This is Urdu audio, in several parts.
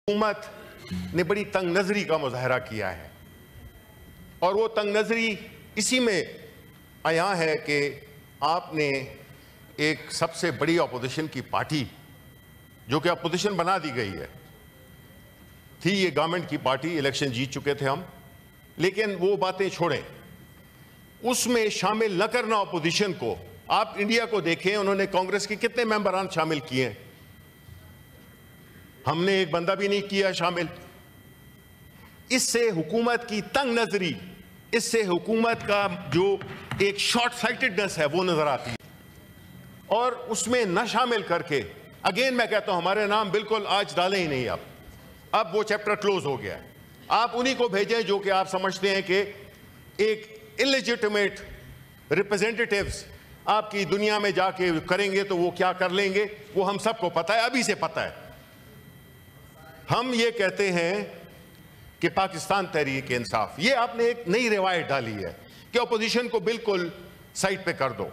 حکومت نے بڑی تنگ نظری کا مظاہرہ کیا ہے اور وہ تنگ نظری اسی میں عیاں ہے کہ آپ نے ایک سب سے بڑی اپوزیشن کی پارٹی جو کہ اپوزیشن بنا دی گئی ہے تھی یہ گورنمنٹ کی پارٹی، الیکشن جیت چکے تھے ہم، لیکن وہ باتیں چھوڑیں، اس میں شامل نہ کرنا اپوزیشن کو۔ آپ انڈیا کو دیکھیں، انہوں نے کانگریس کے کتنے ممبران شامل کیے ہیں، ہم نے ایک بندہ بھی نہیں کیا شامل۔ اس سے حکومت کی تنگ نظری، اس سے حکومت کا جو ایک شارٹ سائٹڈنس ہے وہ نظر آتی ہے، اور اس میں نہ شامل کر کے اگین میں کہتا ہوں ہمارے نام بالکل آج ڈالیں ہی نہیں۔ اب وہ چیپٹر کلوز ہو گیا ہے۔ آپ انہی کو بھیجیں جو کہ آپ سمجھتے ہیں کہ ایک انلیجٹمیٹ ریپرزینٹیٹیوز آپ کی دنیا میں جا کے کریں گے تو وہ کیا کر لیں گے، وہ ہم سب کو پتہ ہے، ابھی سے پتہ ہے۔ ہم یہ کہتے ہیں کہ پاکستان تحریک انصاف، یہ آپ نے ایک نئی روایت ڈالی ہے کہ اپوزیشن کو بالکل سائٹ پہ کر دو۔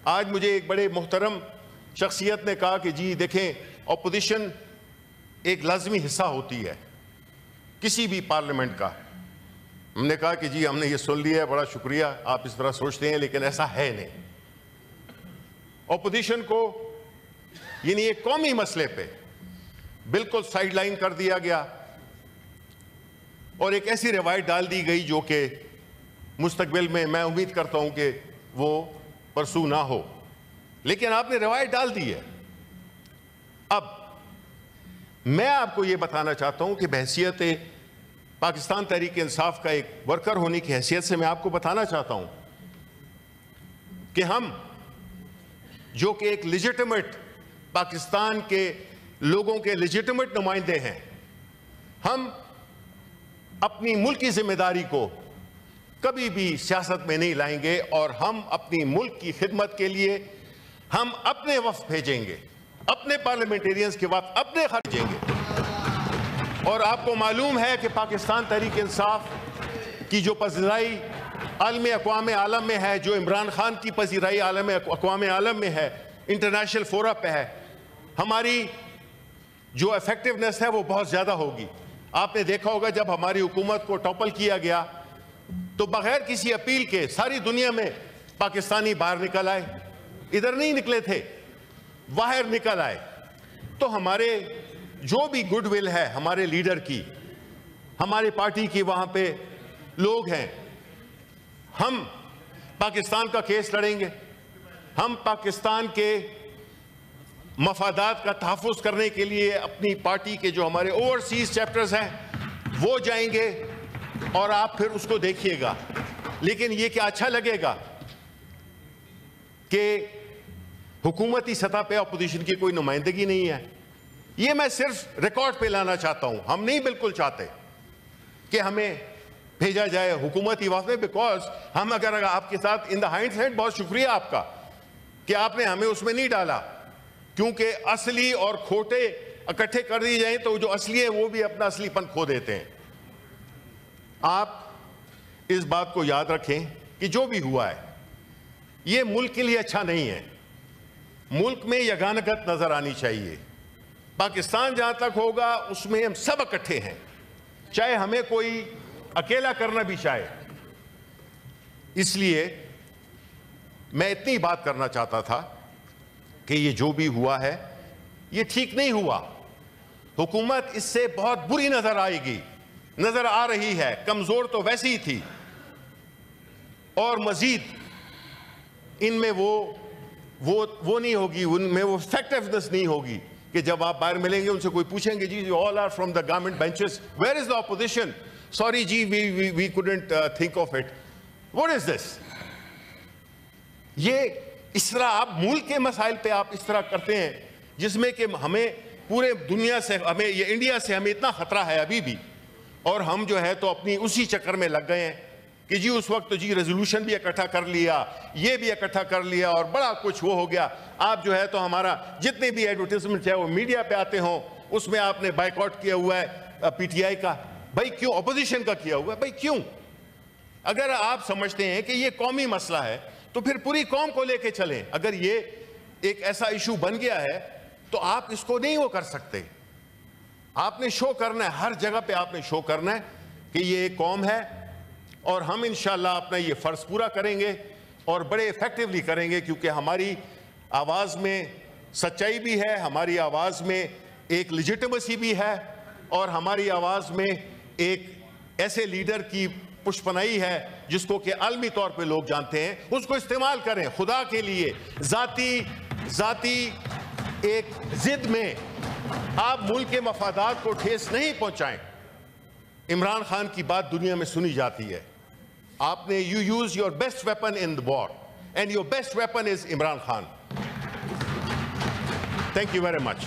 آج مجھے ایک بڑے محترم شخصیت نے کہا کہ جی دیکھیں اپوزیشن ایک لازمی حصہ ہوتی ہے کسی بھی پارلیمنٹ کا۔ ہم نے کہا کہ جی ہم نے یہ سن لیا ہے، بڑا شکریہ آپ اس طرح سوچتے ہیں، لیکن ایسا ہے نہیں۔ اپوزیشن کو یعنی ایک قومی مسئلے پہ بالکل سائیڈ لائن کر دیا گیا اور ایک ایسی روایت ڈال دی گئی جو کہ مستقبل میں میں امید کرتا ہوں کہ وہ پرسو نہ ہو، لیکن آپ نے روایت ڈال دی ہے۔ اب میں آپ کو یہ بتانا چاہتا ہوں کہ بحیثیت پاکستان تحریک انصاف کا ایک ورکر ہونے کی حیثیت سے میں آپ کو بتانا چاہتا ہوں کہ ہم جو کہ ایک لیجٹمیٹ پاکستان کے لوگوں کے لیجٹمیٹ نمائندے ہیں، ہم اپنی ملکی ذمہ داری کو کبھی بھی سیاست میں نہیں لائیں گے، اور ہم اپنی ملک کی خدمت کے لیے ہم اپنے وفد بھیجیں گے، اپنے پارلیمنٹیرینز کے وفد اپنے خرچیں گے۔ اور آپ کو معلوم ہے کہ پاکستان تحریک انصاف کی جو پذیرائی عالمی اقوام عالم میں ہے، جو عمران خان کی پذیرائی عالمی اقوام عالم میں ہے، انٹرنیشنل فورا پہ ہے، ہماری جو ایفیکٹونیس ہے وہ بہت زیادہ ہوگی۔ آپ نے دیکھا ہوگا جب ہماری حکومت کو ٹاپل کیا گیا تو بغیر کسی اپیل کے ساری دنیا میں پاکستانی باہر نکل آئے، ادھر نہیں نکلے تھے، باہر نکل آئے۔ تو ہمارے جو بھی گڈ ول ہے ہمارے لیڈر کی، ہماری پارٹی کی وہاں پہ لوگ ہیں، ہم پاکستان کا کیس لڑیں گے، ہم پاکستان کے مفادات کا تحفظ کرنے کے لیے اپنی پارٹی کے جو ہمارے اوورسیز چیپٹرز ہیں وہ جائیں گے، اور آپ پھر اس کو دیکھیے گا۔ لیکن یہ کیا اچھا لگے گا کہ حکومتی سطح پہ اپوزیشن کی کوئی نمائندگی نہیں ہے؟ یہ میں صرف ریکارڈ پہ لانا چاہتا ہوں۔ ہم نہیں بالکل چاہتے کہ ہمیں بھیجا جائے حکومتی وفد میں، بیکاز ہم اگر آپ کے ساتھ ان دا ہائنڈ سائڈ بہت شکریہ آپ کا کہ آپ نے ہمیں اس میں نہیں ڈالا، کیونکہ اصلی اور کھوٹے اکٹھے کر دی جائیں تو جو اصلی ہے وہ بھی اپنا اصلی پن کھو دیتے ہیں۔ آپ اس بات کو یاد رکھیں کہ جو بھی ہوا ہے یہ ملک کے لیے اچھا نہیں ہے۔ ملک میں یگانگت نظر آنی چاہیے۔ پاکستان جہاں تک ہوگا اس میں ہم سب اکٹھے ہیں، چاہے ہمیں کوئی اکیلا کرنا بھی چاہے۔ اس لیے میں اتنی بات کرنا چاہتا تھا کہ یہ جو بھی ہوا ہے یہ ٹھیک نہیں ہوا۔ حکومت اس سے بہت بری نظر آئے گی، نظر آ رہی ہے، کمزور تو ویسی ہی تھی، اور مزید ان میں وہ نہیں ہوگی، ان میں وہ effectiveness نہیں ہوگی کہ جب آپ باہر ملیں گے ان سے کوئی پوچھیں گے جی all are from the government benches, where is the opposition? Sorry G we couldn't think of it. What is this? یہ اس طرح آپ ملک کے مسائل پہ آپ اس طرح کرتے ہیں جس میں کہ ہمیں پورے دنیا سے، ہمیں یہ انڈیا سے ہمیں اتنا خطرہ ہے ابھی بھی، اور ہم جو ہے تو اپنی اسی چکر میں لگ گئے ہیں کہ جی اس وقت تو جی ریزولوشن بھی اکٹھا کر لیا، یہ بھی اکٹھا کر لیا، اور بڑا کچھ وہ ہو گیا۔ آپ جو ہے تو ہمارا جتنے بھی ایڈورٹیزمنٹ ہے وہ میڈیا پہ آتے ہوں، اس میں آپ نے بائیکاٹ کیا ہوا ہے پی ٹی آئی کا۔ بھائی کیوں؟ اپوزیشن کا کیا ہوا ہے، بھائی کیوں؟ اگر آپ سمجھتے ہیں کہ یہ قومی مسئلہ ہے تو پھر پوری قوم کو لے کے چلیں۔ اگر یہ ایک ایسا ایشو بن گیا ہے تو آپ اس کو نہیں وہ کر سکتے۔ آپ نے شو کرنا ہے, ہر جگہ پہ آپ نے شو کرنا ہے کہ یہ ایک قوم ہے, اور ہم انشاءاللہ اپنا یہ فرض پورا کریں گے اور بڑے ایفیکٹولی کریں گے, کیونکہ ہماری آواز میں سچائی بھی ہے, ہماری آواز میں ایک لیجٹمیسی بھی ہے, اور ہماری آواز میں ایک ایسے لیڈر کی پشپنائی ہے جس کو کہ عالمی طور پہ لوگ جانتے ہیں. اس کو استعمال کریں خدا کے لیے. ذاتی ایک ضد میں آپ ملک کے مفادات کو ٹھیس نہیں پہنچائیں. عمران خان کی بات دنیا میں سنی جاتی ہے. آپ نے you use your best weapon in the war, and your best weapon is Imran Khan. Thank you very much.